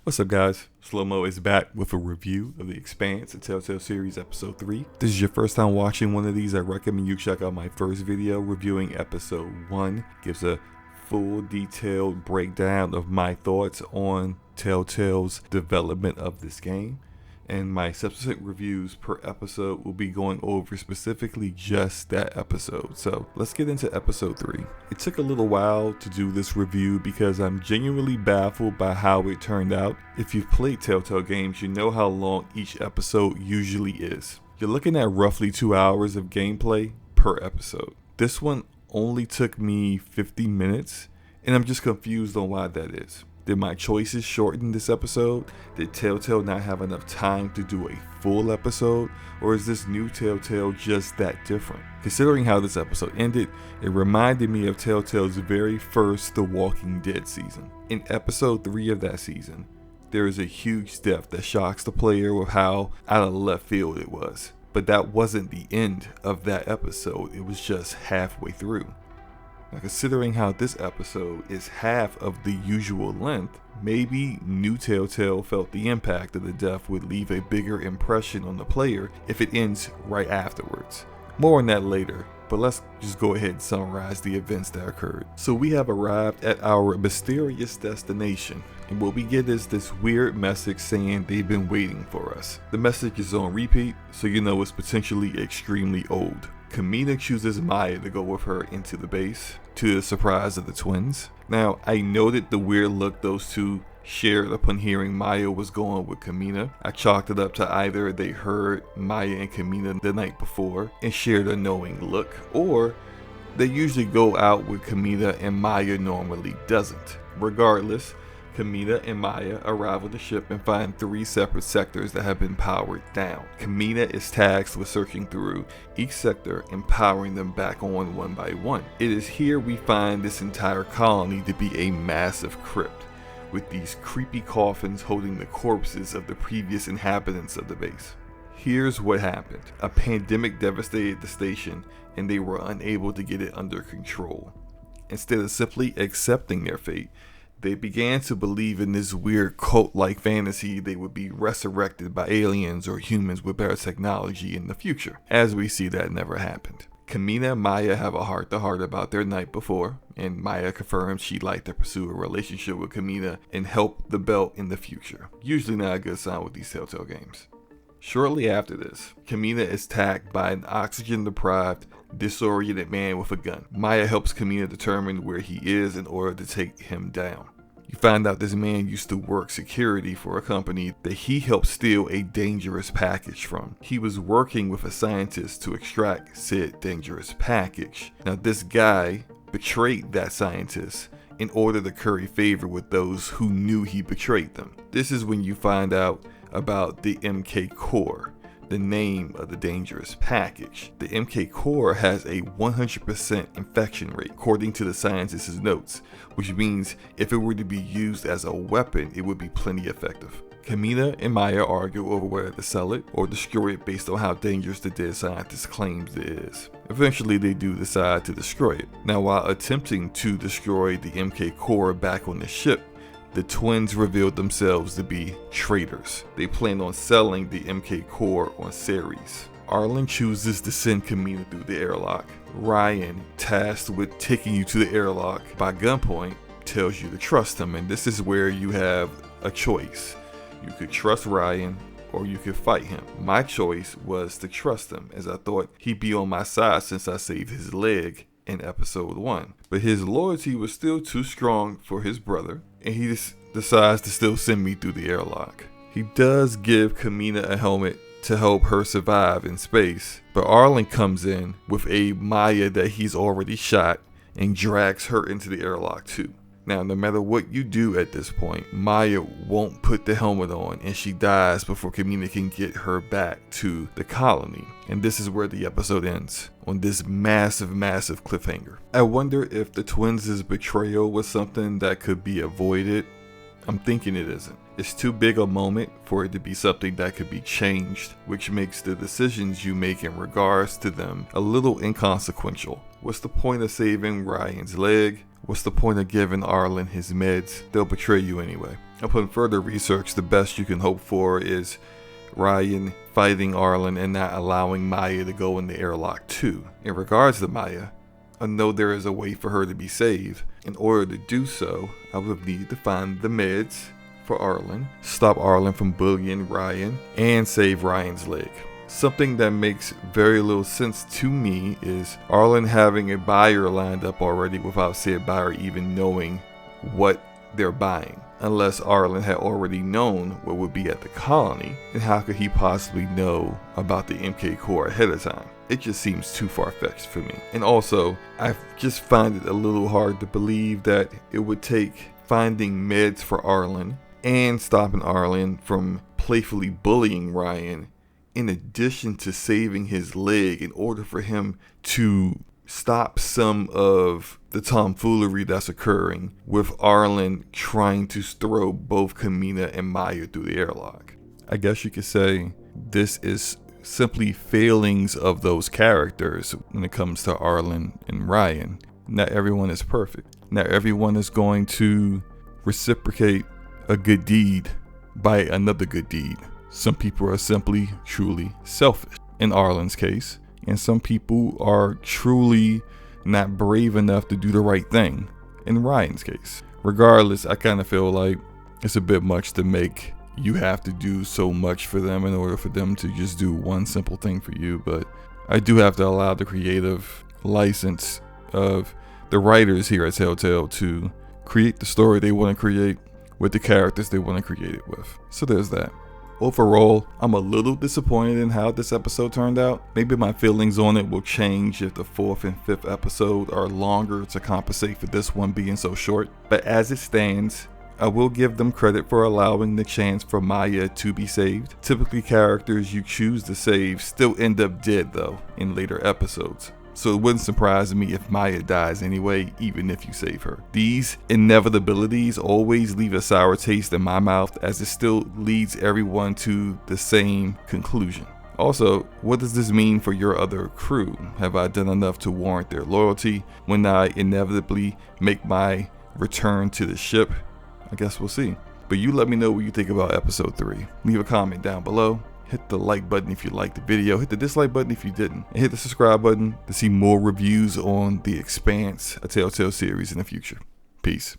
What's up, guys? SloMo is back with a review of the Expanse, a Telltale series, episode 3. If this is your first time watching one of these, I recommend you check out my first video reviewing episode 1. Gives a full detailed breakdown of my thoughts on Telltale's development of this game. And my subsequent reviews per episode will be going over specifically just that episode. So let's get into episode 3. It took a little while to do this review because I'm genuinely baffled by how it turned out. If you've played Telltale games, you know how long each episode usually is. You're looking at roughly 2 hours of gameplay per episode. This one only took me 50 minutes, and I'm just confused on why that is. Did my choices shorten this episode? Did Telltale not have enough time to do a full episode? Or is this new Telltale just that different? Considering how this episode ended, it reminded me of Telltale's very first The Walking Dead season. In episode 3 of that season, there is a huge death that shocks the player with how out of left field it was. But that wasn't the end of that episode, it was just halfway through. Now, considering how this episode is half of the usual length, maybe new Telltale felt the impact of the death would leave a bigger impression on the player if it ends right afterwards. More on that later, but let's just go ahead and summarize the events that occurred. So we have arrived at our mysterious destination, and what we get is this weird message saying they've been waiting for us. The message is on repeat, so you know it's potentially extremely old. Kamina chooses Maya to go with her into the base, to the surprise of the twins. Now, I noted the weird look those two shared upon hearing Maya was going with Kamina. I chalked it up to either they heard Maya and Kamina the night before and shared a knowing look, or they usually go out with Kamina and Maya normally doesn't. Regardless, Kamina and Maya arrive on the ship and find 3 separate sectors that have been powered down. Kamina is tasked with searching through each sector and powering them back on one by one. It is here we find this entire colony to be a massive crypt, with these creepy coffins holding the corpses of the previous inhabitants of the base. Here's what happened. A pandemic devastated the station and they were unable to get it under control. Instead of simply accepting their fate, they began to believe in this weird cult-like fantasy they would be resurrected by aliens or humans with better technology in the future. As we see, that never happened. Kamina and Maya have a heart-to-heart about their night before, and Maya confirms she'd like to pursue a relationship with Kamina and help the belt in the future. Usually not a good sign with these Telltale games. Shortly after this, Kamina is attacked by an oxygen-deprived, disoriented man with a gun. Maya helps Kamina determine where he is in order to take him down. You find out this man used to work security for a company that he helped steal a dangerous package from. He was working with a scientist to extract said dangerous package. Now this guy betrayed that scientist in order to curry favor with those who knew he betrayed them. This is when you find out about the MK Core, the name of the dangerous package. The MK Core has a 100% infection rate, according to the scientist's notes, which means if it were to be used as a weapon, it would be plenty effective. Kamina and Maya argue over whether to sell it or destroy it based on how dangerous the dead scientist claims it is. Eventually, they do decide to destroy it. Now, while attempting to destroy the MK Core back on the ship, the twins revealed themselves to be traitors. They plan on selling the MK Core on Ceres. Arlen chooses to send Kamina through the airlock. Ryan, tasked with taking you to the airlock by gunpoint, tells you to trust him, and this is where you have a choice. You could trust Ryan or you could fight him. My choice was to trust him, as I thought he'd be on my side since I saved his leg in episode 1. But his loyalty was still too strong for his brother, and he decides to still send me through the airlock. He does give Kamina a helmet to help her survive in space, but Arlen comes in with a Maya that he's already shot and drags her into the airlock too. Now, no matter what you do at this point, Maya won't put the helmet on and she dies before Kamina can get her back to the colony. And this is where the episode ends, on this massive cliffhanger. I wonder if the twins' betrayal was something that could be avoided. I'm thinking it isn't. It's too big a moment for it to be something that could be changed, which makes the decisions you make in regards to them a little inconsequential. What's the point of saving Ryan's leg what's the point of giving Arlen his meds? They'll betray you anyway. Upon further research, the best you can hope for is Ryan fighting Arlen and not allowing Maya to go in the airlock too. In regards to Maya, I know there is a way for her to be saved. In order to do so, I would need to find the meds for Arlen, stop Arlen from bullying Ryan, and save Ryan's leg. Something that makes very little sense to me is Arlen having a buyer lined up already without said buyer even knowing what they're buying. Unless Arlen had already known what would be at the colony, and how could he possibly know about the MK core ahead of time? It just seems too far-fetched for me. And also, I just find it a little hard to believe that it would take finding meds for Arlen and stopping Arlen from playfully bullying Ryan, in addition to saving his leg, in order for him to stop some of the tomfoolery that's occurring with Arlen trying to throw both Kamina and Maya through the airlock. I guess you could say this is simply failings of those characters when it comes to Arlen and Ryan. Not everyone is perfect. Not everyone is going to reciprocate a good deed by another good deed. Some people are simply, truly selfish in Arlen's case, and some people are truly not brave enough to do the right thing in Ryan's case. Regardless, I kind of feel like it's a bit much to make you have to do so much for them in order for them to just do one simple thing for you, but I do have to allow the creative license of the writers here at Telltale to create the story they want to create with the characters they want to create it with. So there's that. Overall, I'm a little disappointed in how this episode turned out. Maybe my feelings on it will change if the 4th and 5th episode are longer to compensate for this one being so short. But as it stands, I will give them credit for allowing the chance for Maya to be saved. Typically, characters you choose to save still end up dead though in later episodes. So it wouldn't surprise me if Maya dies anyway, even if you save her. These inevitabilities always leave a sour taste in my mouth, as it still leads everyone to the same conclusion. Also, what does this mean for your other crew? Have I done enough to warrant their loyalty when I inevitably make my return to the ship? I guess we'll see. But you let me know what you think about episode 3. Leave a comment down below. Hit the like button if you liked the video, hit the dislike button if you didn't, and hit the subscribe button to see more reviews on the Expanse, a Telltale series in the future. Peace.